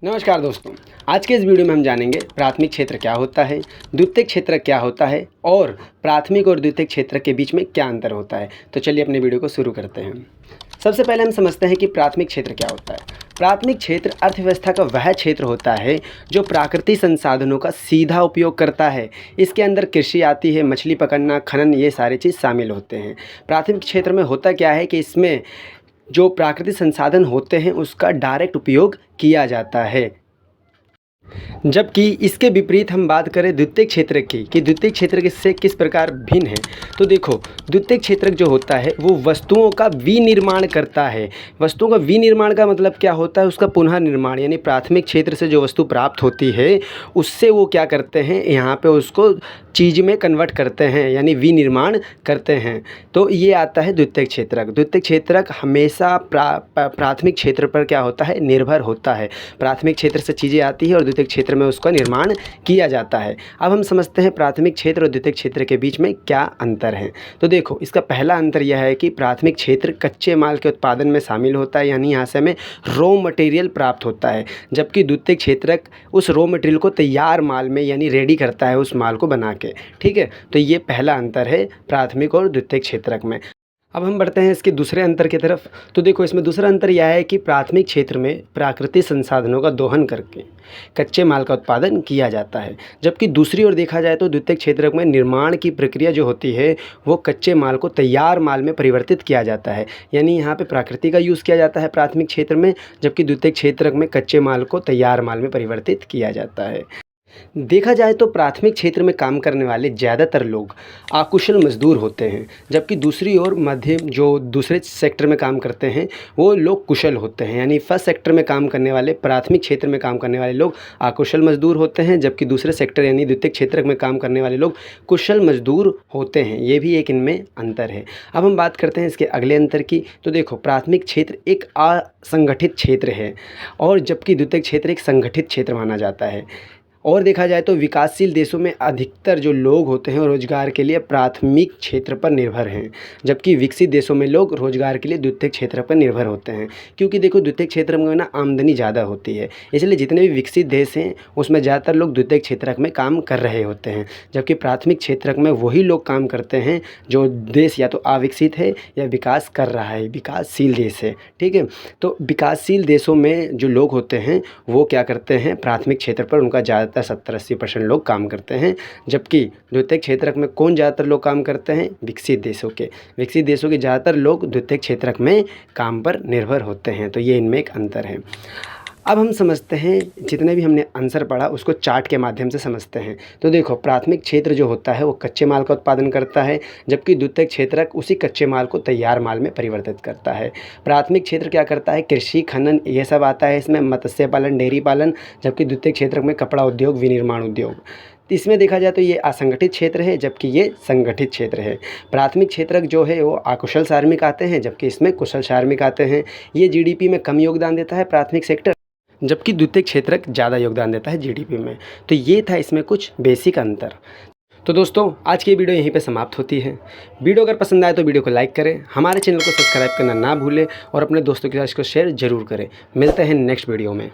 नमस्कार दोस्तों, आज के इस वीडियो में हम जानेंगे प्राथमिक क्षेत्र क्या होता है, द्वितीयक क्षेत्र क्या होता है और प्राथमिक और द्वितीयक क्षेत्र के बीच में क्या अंतर होता है। तो चलिए अपने वीडियो को शुरू करते हैं। सबसे पहले हम समझते हैं कि प्राथमिक क्षेत्र क्या होता है। प्राथमिक क्षेत्र अर्थव्यवस्था का वह क्षेत्र होता है जो प्राकृतिक संसाधनों का सीधा उपयोग करता है। इसके अंदर कृषि आती है, मछली पकड़ना, खनन, ये सारी चीज़ शामिल होते हैं। प्राथमिक क्षेत्र में होता क्या है कि इसमें जो प्राकृतिक संसाधन होते हैं उसका डायरेक्ट उपयोग किया जाता है। जबकि इसके विपरीत हम बात करें द्वितीयक क्षेत्र की कि द्वितीयक क्षेत्र से किस प्रकार भिन्न है। तो देखो, द्वितीयक क्षेत्र जो होता है वो वस्तुओं का विनिर्माण करता है। वस्तुओं का विनिर्माण का मतलब क्या होता है, उसका पुनः निर्माण, यानी प्राथमिक क्षेत्र से जो वस्तु प्राप्त होती है उससे वो क्या करते हैं, यहाँ पे उसको चीज़ में कन्वर्ट करते हैं, यानी विनिर्माण करते हैं। तो ये आता है द्वितीयक क्षेत्रक। द्वितीयक क्षेत्रक हमेशा प्राथमिक क्षेत्र पर क्या होता है, निर्भर होता है। प्राथमिक क्षेत्र से चीज़ें आती है और द्वितीयक क्षेत्र में उसका निर्माण किया जाता है। अब हम समझते हैं प्राथमिक क्षेत्र और द्वितीयक क्षेत्र के बीच में क्या अंतर है। तो देखो, इसका पहला अंतर यह है कि प्राथमिक क्षेत्र कच्चे माल के उत्पादन में शामिल होता है, यानी यहाँ से हमें रॉ मटेरियल प्राप्त होता है, जबकि द्वितीयक क्षेत्रक उस रॉ मटेरियल को तैयार माल में यानी रेडी करता है, उस माल को बना के। ठीक है, तो ये पहला अंतर है प्राथमिक और द्वितीयक क्षेत्रक में। अब हम बढ़ते हैं इसके दूसरे अंतर की तरफ। तो देखो, इसमें दूसरा अंतर यह है कि प्राथमिक क्षेत्र में प्राकृतिक संसाधनों का दोहन करके कच्चे माल का उत्पादन किया जाता है, जबकि दूसरी ओर देखा जाए तो द्वितीयक क्षेत्र में निर्माण की प्रक्रिया जो होती है वो कच्चे माल को तैयार माल में परिवर्तित किया जाता है, यानी यहाँ पे प्रकृति का यूज़ किया जाता है प्राथमिक क्षेत्र में, जबकि द्वितीयक क्षेत्र में कच्चे माल को तैयार माल में परिवर्तित किया जाता है। देखा जाए तो प्राथमिक क्षेत्र में काम करने वाले ज़्यादातर लोग अकुशल मजदूर होते हैं, जबकि दूसरी ओर मध्यम जो दूसरे सेक्टर में काम करते हैं वो लोग कुशल होते हैं। यानी फर्स्ट सेक्टर में काम करने वाले, प्राथमिक क्षेत्र में काम करने वाले लोग अकुशल मजदूर होते हैं, जबकि दूसरे सेक्टर यानी द्वितीयक क्षेत्र में काम करने वाले लोग कुशल मजदूर होते हैं। ये भी एक इनमें अंतर है। अब हम बात करते हैं इसके अगले अंतर की। तो देखो, प्राथमिक क्षेत्र एक असंगठित क्षेत्र है और जबकि द्वितीयक क्षेत्र एक संगठित क्षेत्र माना जाता है। और देखा जाए तो विकासशील देशों में अधिकतर जो लोग होते हैं रोजगार के लिए प्राथमिक क्षेत्र पर निर्भर हैं, जबकि विकसित देशों में लोग रोजगार के लिए द्वितीयक क्षेत्र पर निर्भर होते हैं। क्योंकि देखो, द्वितीयक क्षेत्र में ना आमदनी ज़्यादा होती है, इसलिए जितने भी विकसित देश हैं उसमें ज़्यादातर लोग द्वितीयक क्षेत्र में काम कर रहे होते हैं, जबकि प्राथमिक क्षेत्र में वही लोग काम करते हैं जो देश या तो अविकसित है या विकास कर रहा है, विकासशील देश है। ठीक है, तो विकासशील देशों में जो लोग होते हैं वो क्या करते हैं, प्राथमिक क्षेत्र पर उनका ज़्यादातर 70-80% लोग काम करते हैं, जबकि द्वितीयक क्षेत्र में कौन ज़्यादातर लोग काम करते हैं, विकसित देशों के ज़्यादातर लोग द्वितीयक क्षेत्र में काम पर निर्भर होते हैं। तो ये इनमें एक अंतर है। अब हम समझते हैं, जितने भी हमने आंसर पढ़ा उसको चार्ट के माध्यम से समझते हैं। तो देखो, प्राथमिक क्षेत्र जो होता है वो कच्चे माल का उत्पादन करता है, जबकि द्वितीयक क्षेत्र उसी कच्चे माल को तैयार माल में परिवर्तित करता है। प्राथमिक क्षेत्र क्या करता है, कृषि, खनन, ये सब आता है इसमें, मत्स्य पालन, डेयरी पालन, जबकि द्वितीयक क्षेत्र में कपड़ा उद्योग, विनिर्माण उद्योग। इसमें देखा जाए तो ये असंगठित क्षेत्र है, जबकि ये संगठित क्षेत्र है। प्राथमिक क्षेत्र जो है वो अकुशल श्रमिक आते हैं, जबकि इसमें कुशल श्रमिक आते हैं। ये जीडीपी में कम योगदान देता है प्राथमिक सेक्टर, जबकि द्वितीयक क्षेत्र ज़्यादा योगदान देता है जीडीपी में। तो ये था इसमें कुछ बेसिक अंतर। तो दोस्तों, आज की वीडियो यहीं पे समाप्त होती है। वीडियो अगर पसंद आए तो वीडियो को लाइक करें, हमारे चैनल को सब्सक्राइब करना ना भूलें और अपने दोस्तों के साथ इसको शेयर ज़रूर करें। मिलते हैं नेक्स्ट वीडियो में।